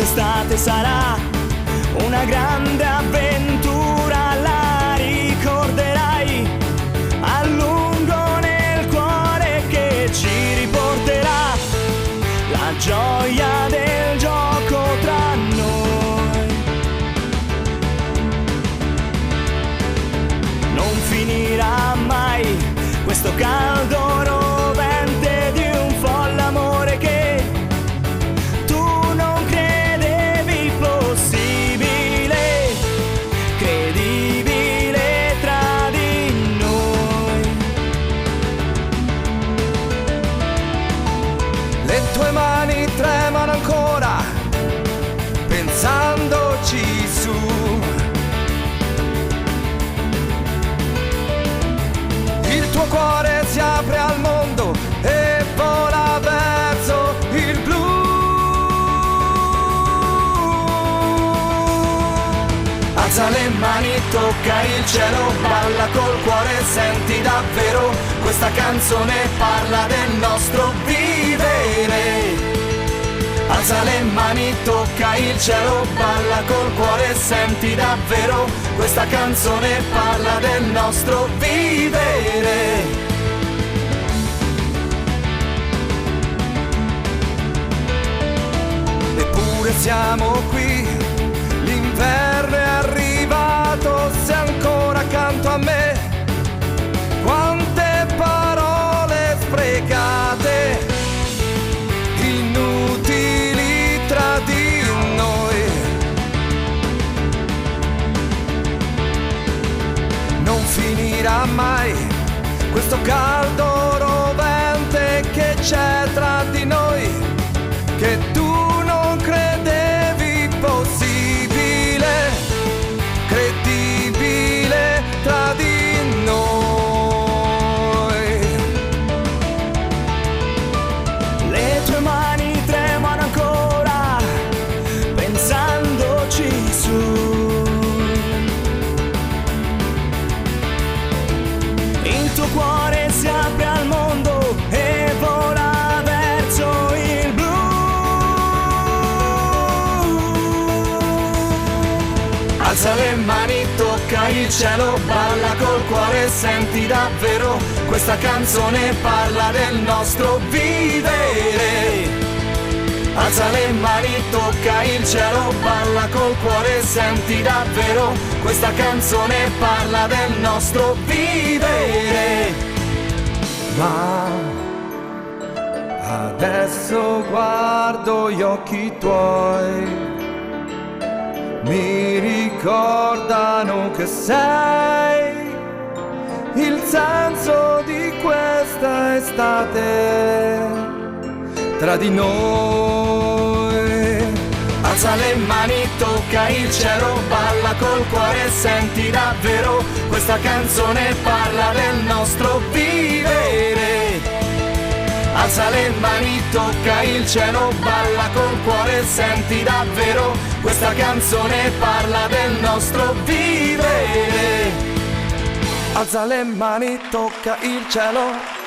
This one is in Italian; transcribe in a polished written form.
quest'estate sarà una grande avventura, la ricorderai a lungo nel cuore, che ci riporterà la gioia del gioco tra noi. Non finirà mai questo caldo rovente di un folle amore che tu non credevi possibile, credibile tra di noi. Le tue mani tremano ancora pensandoci su. Il tuo cuore si apre al mondo e vola verso il blu. Alza le mani, tocca il cielo, balla col cuore, senti davvero, questa canzone parla del nostro vivere. Alza le mani, tocca il cielo, balla col cuore, senti davvero, questa canzone parla del nostro vivere. Eppure siamo qui, l'inverno è arrivato, sei ancora accanto a me. Quante parole sprecate, inutili tra di noi. Non finirà mai questo caldo rovente che c'è tra di noi, che tu non credevi possibile, credibile tra di noi. Le tue mani tremano ancora pensandoci su. Il tuo cuore si apre al mondo e vola verso il blu. Alza le mani, tocca il cielo, balla col cuore, senti davvero, questa canzone parla del nostro vivere. Alza le mani, tocca il cielo, balla col cuore, senti davvero, questa canzone parla del nostro vivere. Ma adesso guardo gli occhi tuoi, mi ricordano che sei il senso di questa estate tra di noi. Alza le mani, tocca il cielo, balla col cuore, senti davvero, questa canzone parla del nostro vivere. Alza le mani, tocca il cielo, balla col cuore, senti davvero, questa canzone parla del nostro vivere. Alza le mani, tocca il cielo,